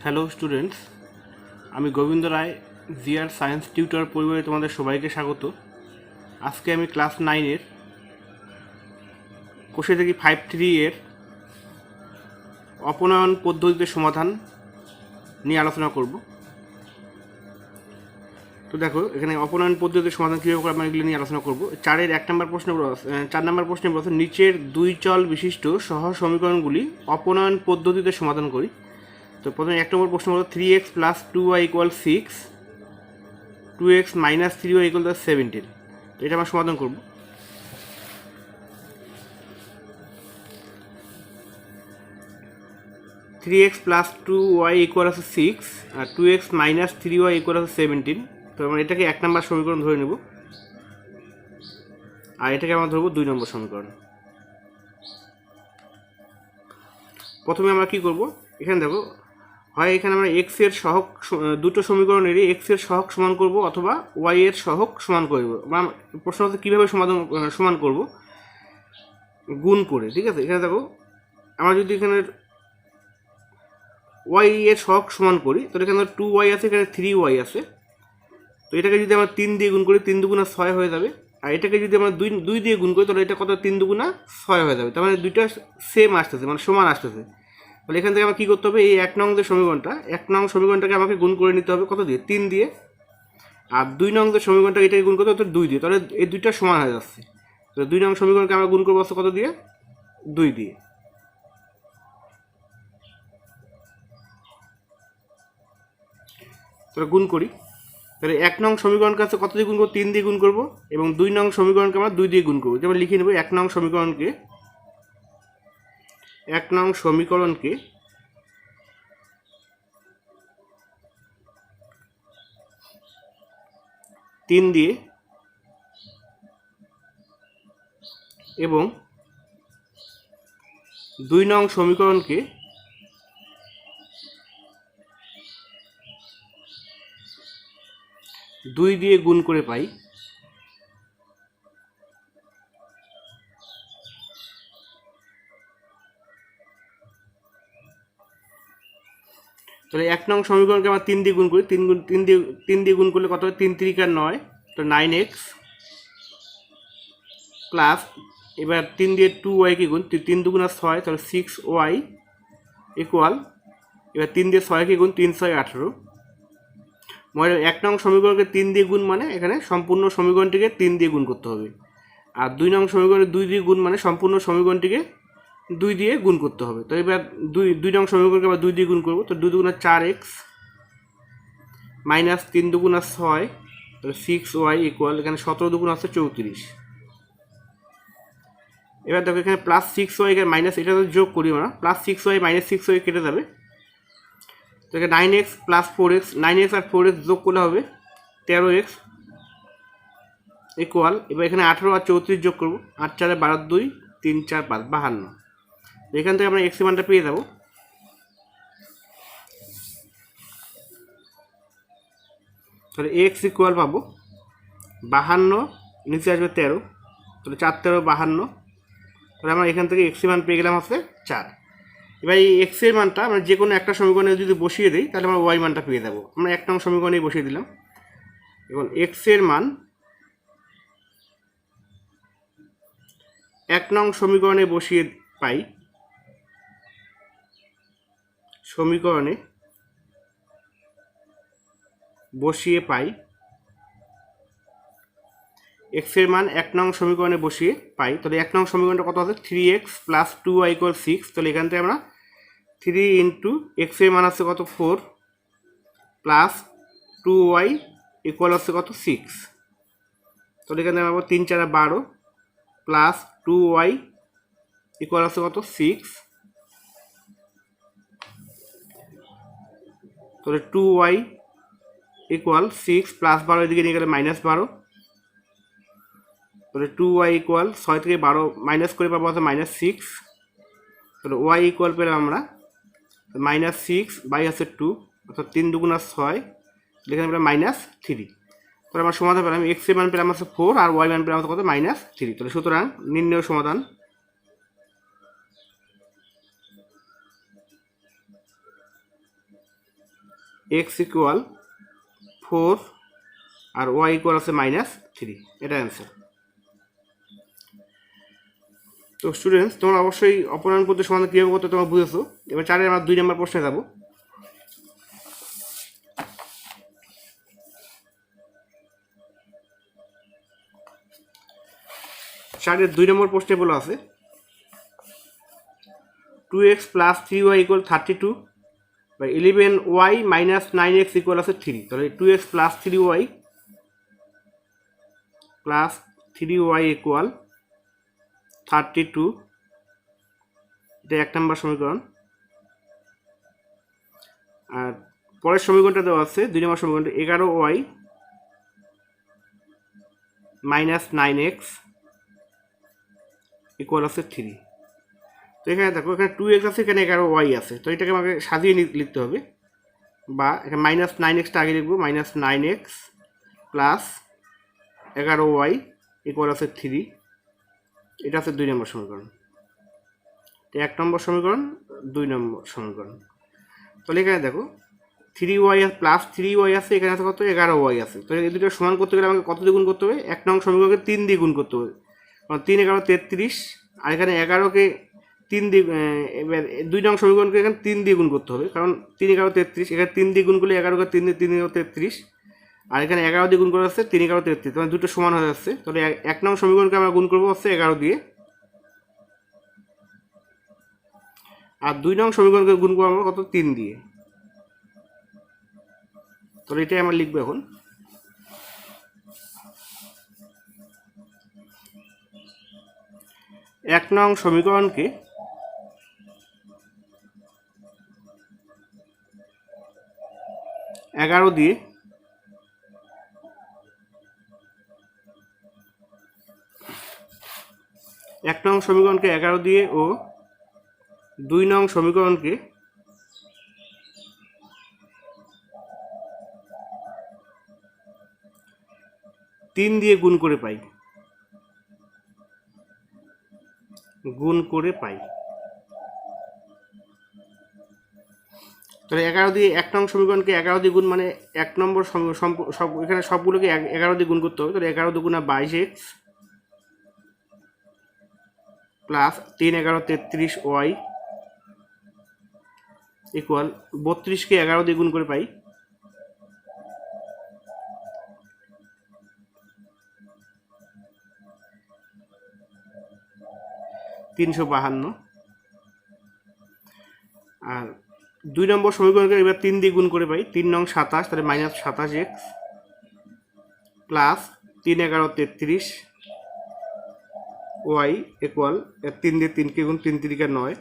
Hello students, আমি গোবিন্দ রায় GR science tutor পরিবারে তোমাদের সবাইকে স্বাগত। আজকে আমি ক্লাস 9-এর কোষে দেখি 5.3 এর অপনয়ন পদ্ধতিতে সমাধান নিয়ে আলোচনা করব। তো দেখো, এখানে অপনয়ন পদ্ধতির সমাধান কীভাবে করে আমরা এগুলো নিয়ে আলোচনা করব। 4 নম্বর প্রশ্নে বলছে নিচের দুই চল বিশিষ্ট সহ সমীকরণগুলি অপনয়ন পদ্ধতিতে সমাধান করি। তো প্রথমে 1 নম্বর প্রশ্ন হলো 3x + 2y = 6, 2x - 3y = 17। তো এটা আমরা সমাধান করব। (3x + 2y = 6 আর 2x - 3y = 17। তো আমরা এটাকে 1 নম্বর সমীকরণ ধরে নেব, আর এটাকে আমরা ধরবো 2 নম্বর সমীকরণ। প্রথমে আমরা কি করব, এখানে দেখো, হয় এখানে আমরা এক্স এর সহগ দুটো সমীকরণেরই এক্স এর সহগ সমান করব অথবা ওয়াই এর সহগ সমান করব। প্রশ্ন হচ্ছে কীভাবে সমান করব, গুণ করে। ঠিক আছে, এখানে দেখো, আমরা যদি এখানে ওয়াই এর সহগ সমান করি তাহলে এখানে 2y আছে, এখানে 3y আছে। তো এটাকে যদি আমরা 3 দিয়ে গুণ করি 3 × 2 = 6 হয়ে যাবে। আর এটাকে যদি আমরা 2 দিয়ে গুণ করি তাহলে এটা কত, 3 × 2 = 6 হয়ে যাবে। তার মানে দুইটা সেম আসতেছে, মানে সমান আসতেছে। তাহলে এখান থেকে আমার কী করতে হবে, এই 1 নং যে সমীকরণটা, 1 নং সমীকরণটাকে আমাকে গুণ করে নিতে হবে কত দিয়ে, 3 দিয়ে। আর 2 নং যে সমীকরণটাকে এটাকে গুণ করতে হবে 2 দিয়ে। তাহলে এই দুইটা সমান হয়ে যাচ্ছে। তো 2 নং সমীকরণকে আমরা গুণ করবো কত দিয়ে, 2 দিয়ে। তাহলে গুণ করি, তাহলে 1 নং সমীকরণকে আছে কত দিয়ে গুণ করবো, 3 দিয়ে গুণ করবো, এবং 2 নং সমীকরণকে আমরা 2 দিয়ে গুণ করবো। যেমন লিখে নেব 1 নং সমীকরণকে 3 দিয়ে এবং 2 নং সমীকরণকে 2 দিয়ে গুণ করে পাই। তাহলে 1 নং সমীকরণকে আমরা 3 দিয়ে গুণ করি, 3 দিয়ে গুণ করলে কত হয়, 3 × 3 = 9। তো 9x প্লাস, এবার 3 দিয়ে 2y কে গুণ, 3 × 2 = 6, তাহলে 6y ইকুয়াল, এবার 3 দিয়ে 6 কে গুণ, 3 × 6 = 18। মানে 1 নং সমীকরণকে 3 দিয়ে গুণ মানে এখানে সম্পূর্ণ সমীকরণটিকে 3 দিয়ে গুণ করতে হবে। আর 2 নং সমীকরণে 2 দিয়ে গুণ মানে সম্পূর্ণ সমীকরণটিকে 2 দিয়ে গুণ করতে হবে। তো এবার 2 নং সমীকরণকে আবার 2 দিয়ে গুণ করবো। তো 2 × 2 = 4x মাইনাস 3 × 2 = 6, তাহলে 6y ইকুয়াল, এখানে 17 × 2 = 34। এবার দেখো এখানে প্লাস 6y, এখানে মাইনাস, এটা তো যোগ করি আমরা, প্লাস 6y - 6y কেটে যাবে। তো এখানে 9x + 4x, 9x আর 4x যোগ করলে হবে 13x ইকুয়াল, এবার এখানে 18 আর 34 যোগ করবো, 8 × 4 = 12, 2 3 4 5 52। এখান থেকে আমরা x এর মানটা পেয়ে যাবো। তাহলে x ইকুয়াল পাবো 52, নিচে আসবে 13, তাহলে 4 × 13 = 52। তাহলে আমরা এখান থেকে x এর মান পেয়ে গেলাম হচ্ছে 4। এবার এই x এর মানটা আমরা যে কোনো একটা সমীকরণে যদি বসিয়ে দিই তাহলে আমরা y মানটা পেয়ে যাবো। আমরা 1 নং সমীকরণে বসিয়ে দিলাম। এখন x এর মান 1 নং সমীকরণে বসিয়ে পাই, x এর মান 1 নং সমীকরণে বসিয়ে পাই। তাহলে 1 নং সমীকরণটা কত আছে, 3x + 2y = 6। তাহলে এখান থেকে আমরা 3 × x এর মান আছে কত, 4 প্লাস 2y ইকুয়াল হচ্ছে কত, 6। তাহলে এখানে আমরা 3 × 4 = 12 প্লাস 2y ইকুয়াল হচ্ছে কত, 6। তাহলে 2y ইকুয়াল 6 প্লাস 12 এদিকে নিয়ে গেলে -12। তাহলে 2y ইকুয়াল 6 থেকে 12 মাইনাস করে পাবো আছে -6। তাহলে y ইকুয়াল পেলাম আমরা -6 বাই আছে 2, অর্থাৎ 3 × 2 = 6, এখানে পেলাম -3। তাহলে আমরা সমাধান পেলাম, x এর মান পেলাম আছে 4 আর y মান পেলাম কত, -3। তাহলে সুতরাং নির্ণয় সমাধান এক্স ইকুয়াল 4 আর ওয়াই ইকুয়াল আছে -3, এটা অ্যান্সার। তো স্টুডেন্টস, তোমরা অবশ্যই অপূর্ণাঙ্ক পদ্ধতি সমাধান কীভাবে করতে তোমরা বুঝেছো। এবার 4 আমরা 2 নম্বর প্রশ্নে যাব। চারের 2 নম্বর প্রশ্নে বলা আছে 2x + 3y = 32 বা 11y - 9x = আছে 3। তাহলে 2x + 3y = 32, এটা 1 নম্বর সমীকরণ। আর পরের সমীকরণটা দেওয়া আছে 2 নম্বর সমীকরণটা 11y - 9x = আছে 3। তো এখানে দেখো, এখানে 2x আছে, এখানে 11y আছে, তো এটাকে আমাকে সাজিয়ে লিখতে হবে। বা এখানে -9xটা আগে লিখবো, -9x + 11y = আছে 3, এটা আছে 2 নম্বর সমীকরণ। 1 নম্বর সমীকরণ, 2 নম্বর সমীকরণ। তাহলে এখানে দেখো 3y + 3y আছে, এখানে আছে কত 11y আছে। তো এই দুটো সমান করতে গেলে আমাকে কত দিয়ে গুণ করতে হবে? 1 নং সমীকরণকে 3 দিয়ে গুণ করতে হবে, কারণ 3 11 33, আর এখানে 11কে 3 দিয়ে, এবার 2 নং সমীকরণকে এখানে 3 দিয়ে গুণ করতে হবে, কারণ 3 11 33, এখানে 3 দিয়ে গুণ করলে 11কে 3 দিয়ে 3 33, আর এখানে 11 দিয়ে গুণ করা হচ্ছে 3 11 33, মানে দুটো সমান হয়ে যাচ্ছে। তাহলে 1 নং সমীকরণকে আমরা গুণ করবো হচ্ছে 11 দিয়ে, আর 2 নং সমীকরণকে গুণ করবো আমরা কত 3 দিয়ে। তাহলে এটাই আমরা লিখবো এখন। এক নং সমীকরণকে 11 দিয়ে 1 নং সমীকরণকে 11 দিয়ে ও 2 নং সমীকরণকে 3 দিয়ে গুণ করে পাই। তাহলে 11 দিয়ে 1 নং সমীকরণকে 11 দিয়ে গুণ, মানে 1 নম্বর সব এখানে সবগুলোকে 11 দিয়ে গুণ করতে হবে। তাহলে 11 দুগুণা 22x প্লাস 3 11 33y ইকুয়াল 32কে 11 দিয়ে গুণ করে পাই 352। আর 2 নম্বর সমীকরণকে এবার 3 দিয়ে গুণ করে পাই 3 নং 27, তাহলে -27x প্লাস 3 11 33 y ইকুয়াল 3 দিয়ে 3কে গুণ 3 3 9।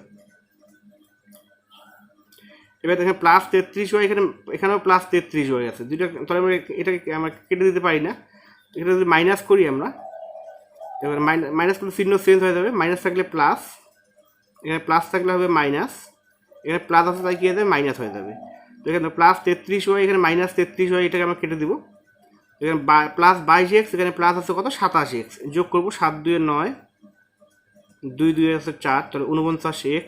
এবার দেখেন +33y, এখানেও +33y আছে দুইটা, তাহলে আমরা এটাকে আমরা কেটে দিতে পারি না। এটা যদি মাইনাস করি আমরা, এবার মাইনাস করলে চিহ্ন চেঞ্জ হয়ে যাবে, মাইনাস থাকলে প্লাস, এখানে প্লাস থাকলে হবে মাইনাস, এখানে প্লাস আছে তাই কি হয়ে যাবে মাইনাস হয়ে যাবে। তো এখানে +33y, এখানে -33y, এটাকে আমরা কেটে দিব। এখানে +22x, এখানে প্লাস আছে কত 27x, যোগ করবো 7 2 9, 2 2 আছে 4, তাহলে 49x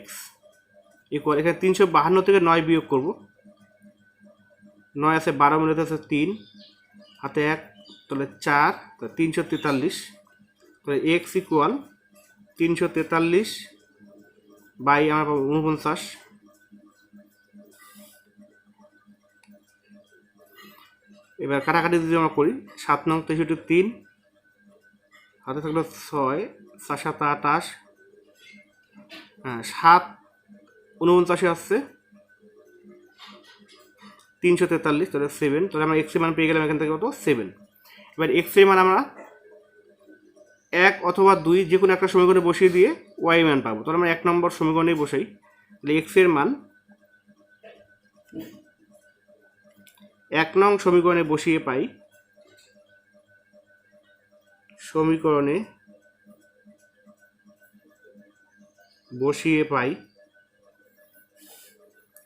ইকুয়াল, এখানে 352 থেকে 9 বিয়োগ করবো, 9 আছে 12 মিনিট আছে 3, হাতে 1, তাহলে 4, তাহলে 343, তাহলে x ইকুয়াল 343 বাই আমরা পাবো 49। এবার কাটাকাটি যদি আমরা করি 7 নং 63 3, হাতে থাকলো 6, 4 7 28, হ্যাঁ 7 49 আসছে 343, তাহলে 7, তাহলে আমরা x এর মান পেয়ে গেলাম এখান থেকে কত 7। এবার x এর মান আমরা 1 অথবা 2 যে কোনো একটা সমীকরণে বসিয়ে দিয়ে y মান পাবো। তাহলে আমরা 1 নম্বর সমীকরণে বসাই, তাহলে x এর মান 1 নং সমীকরণে বসিয়ে পাই,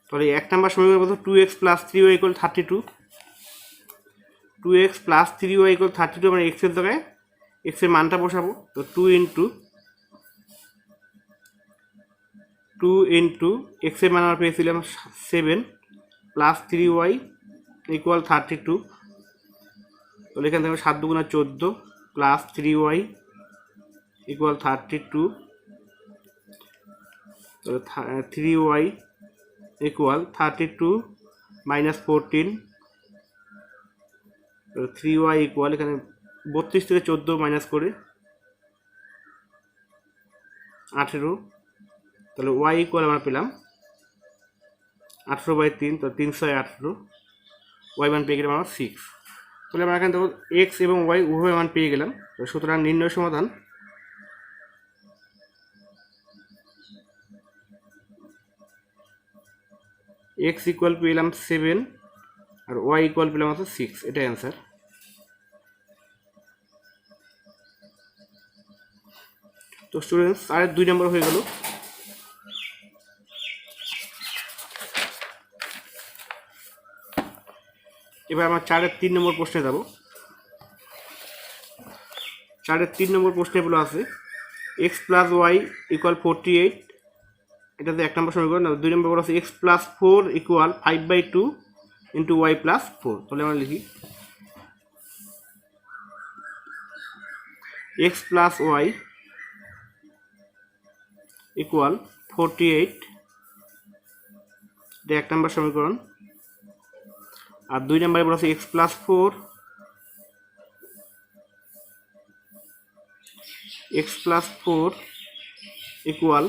তাহলে 1 নম্বর সমীকরণ বলতে 2x + 3y = 32, 2x + 3y = 32, আমরা x এর জায়গায় x এর মানটা বসাবো। তো 2 ইন্টু x এর মান আমরা পেয়েছিলাম 7 + 3y ইকুয়াল 32, তাহলে এখান থেকে 7 দুগুণা 14 প্লাস 3y ইকুয়াল 32, তাহলে 3y equal 32 minus 14, 3y equal এখানে 32 থেকে 14 মাইনাস করে 18, তাহলে y ইকুয়াল আমরা পেলাম 18/3, তো 318, y মান পেয়ে গেলাম আমরা 6। তাহলে আমরা এখানে দেখো x এবং y উভয় মান পেয়ে গেলাম। তো সুতরাং নির্ণয় সমাধান x ইকুয়াল পেলাম 7 আর y ইকুয়াল পেলাম হচ্ছে 6, এটাই অ্যান্সার। তো স্টুডেন্টস আর 2 নম্বর হয়ে গেল। এবার আমরা 4-এর 3 নম্বর প্রশ্নে যাব। 4-এর 3 নম্বর প্রশ্নে বলা আছে x প্লাস y ইকুয়াল 48, এটাতে 1 নম্বর সমীকরণ। 2 নম্বর বলা আছে x plus 4 equal 5/2 into y plus 4। তাহলে আমরা লিখি x প্লাস y ইকুয়াল 48, এটা 1 নম্বর সমীকরণ। আর 2 নম্বরে বলা আছে x plus 4 equal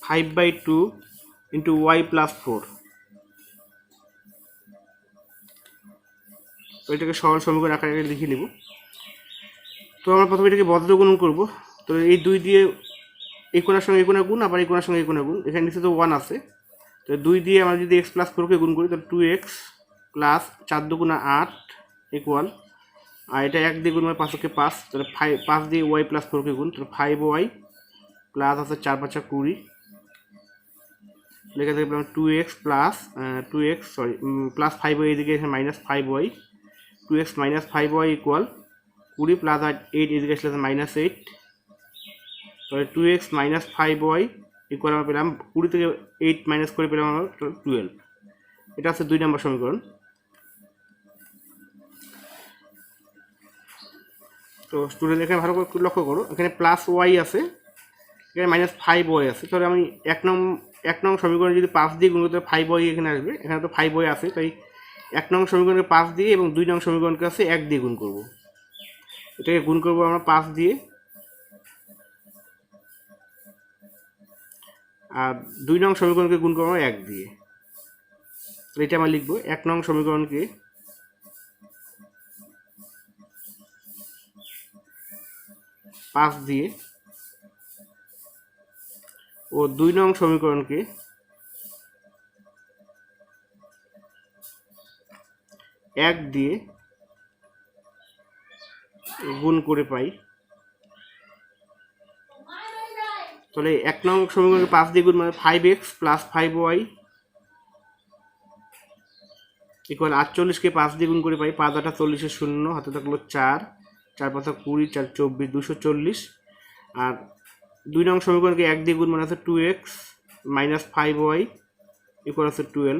5/2 into y plus 4। তো এটাকে সরল সমীকরণ আকারে লিখে নিব। তো আমরা প্রথমে এটাকে বজ্র গুণন করব। তো এই 2 দিয়ে এই কোণার সঙ্গে এই কোণার গুণ, আবার এই কোণার সঙ্গে এই কোণার গুণ, এখানে নিচে তো 1 আছে। তো 2 দিয়ে আমরা যদি x প্লাস 4কে গুণ করি তাহলে 2x প্লাস 4 দুগুণা 8 ইকুয়াল, আর এটা 1 দিয়ে গুণ মানে 5 কে 5, তাহলে 5 দিয়ে y প্লাস 4কে গুণ, তাহলে 5y প্লাস আছে 4 5 20, লেখা থেকে পেলাম 2x প্লাস 5y, এদিকে এখানে minus 5y, 2x minus 5y equal 20 plus 8 এদিকে আসলে মাইনাস 8, তাহলে 2x মাইনাস 5y ইকুয়াল আমরা পেলাম 20 থেকে 8 মাইনাস করে পেলাম আমরা 12। এটা হচ্ছে 2 নম্বর সমীকরণ। তো স্টুডেন্ট এখানে ভালো করে লক্ষ্য করো, এখানে প্লাস ওয়াই আছে, এখানে মাইনাস 5y আছে। তাহলে আমি 1 নং সমীকরণে যদি 5 দিয়ে গুণ করতে 5y এখানে আসবে, এখানে তো 5y আছে, তাই 1 নং সমীকরণকে 5 দিয়ে এবং 2 নং সমীকরণকে আছে 1 দিয়ে গুণ করব। এটাকে গুণ করব আমরা 5 দিয়ে, আর 2 নং সমীকরণকে গুণ করবো 1 দিয়ে। এটা আমরা লিখবো 1 নং সমীকরণকে 5 দিয়ে ও 2 নং সমীকরণকে 1 দিয়ে গুণ করে পাই। তাহলে 1 নং সমীকরণকে 5 দিয়ে গুণ মানে 5x প্লাস 5y ইকুয়াল 48কে 5 দিয়ে গুণ করে পাই, 5 8 40 0, হাতে থাকলো 4, 4 5 20, 4 24, 240। আর 2 নং সমীকরণকে 1 দিয়ে গুণ মানে আছে 2x মাইনাস 5y ইকুয়াল আছে 12,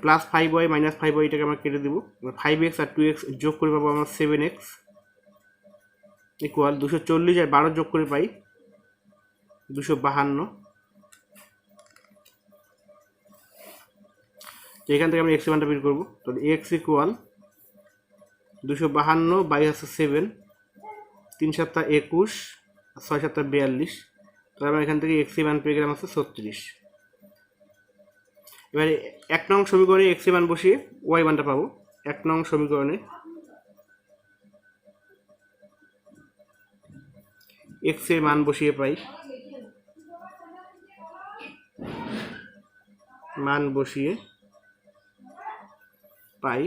প্লাস 5y মাইনাস 5y এটাকে আমরা কেটে দেবো, 5x আর 2x যোগ করে পাবো আমরা 7x ইকুয়াল 240 আর 12 যোগ করে পাই 252। এখান থেকে আমরা x এর মানটা বের করবো। তাহলে x ইকুয়াল 252 বাই আছে 7, 3 7 21, 6 7 42, তাহলে আমরা এখান থেকে x এর মান পেয়ে গেলাম আছে 36। এবারে 1 নং সমীকরণে x এর মান বসিয়ে y মানটা পাবো। 1 নং সমীকরণে x এর মান বসিয়ে পাই, মান বসিয়ে পাই।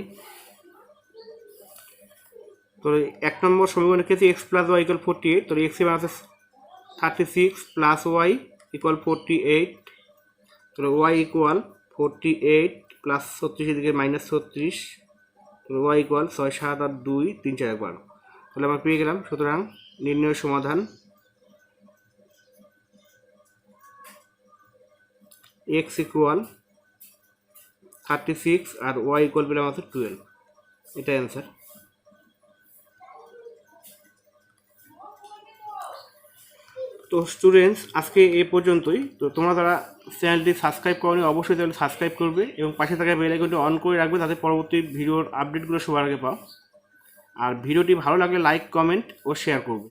তো 1 নম্বর সমীকরণের ক্ষেত্রে x প্লাস y ইকুয়াল 48, তো x এর মান আছে 36 প্লাস y ইকুয়াল 48, তাহলে y ইকুয়াল 48 প্লাস 36 এদিকে মাইনাস 36, তাহলে y ইকুয়াল 6 7 আর 2 3 4 12। তাহলে আমরা পেয়ে গেলাম। সুতরাং নির্ণয় সমাধান x ইকুয়াল 36 আর ওয়াই ইকুয়াল পেলাম আছে 12, এটা অ্যান্সার। তো স্টুডেন্টস আজকে এই পর্যন্তই। তো তোমরা যারা চ্যানেলটি সাবস্ক্রাইব করনি অবশ্যই চ্যানেল সাবস্ক্রাইব করবে এবং পাশে থাকা বেল আইকনটি অন করে রাখবে, তাতে পরবর্তী ভিডিওর আপডেটগুলো সবার আগে পাও। আর ভিডিওটি ভালো লাগলে লাইক, কমেন্ট ও শেয়ার করবে।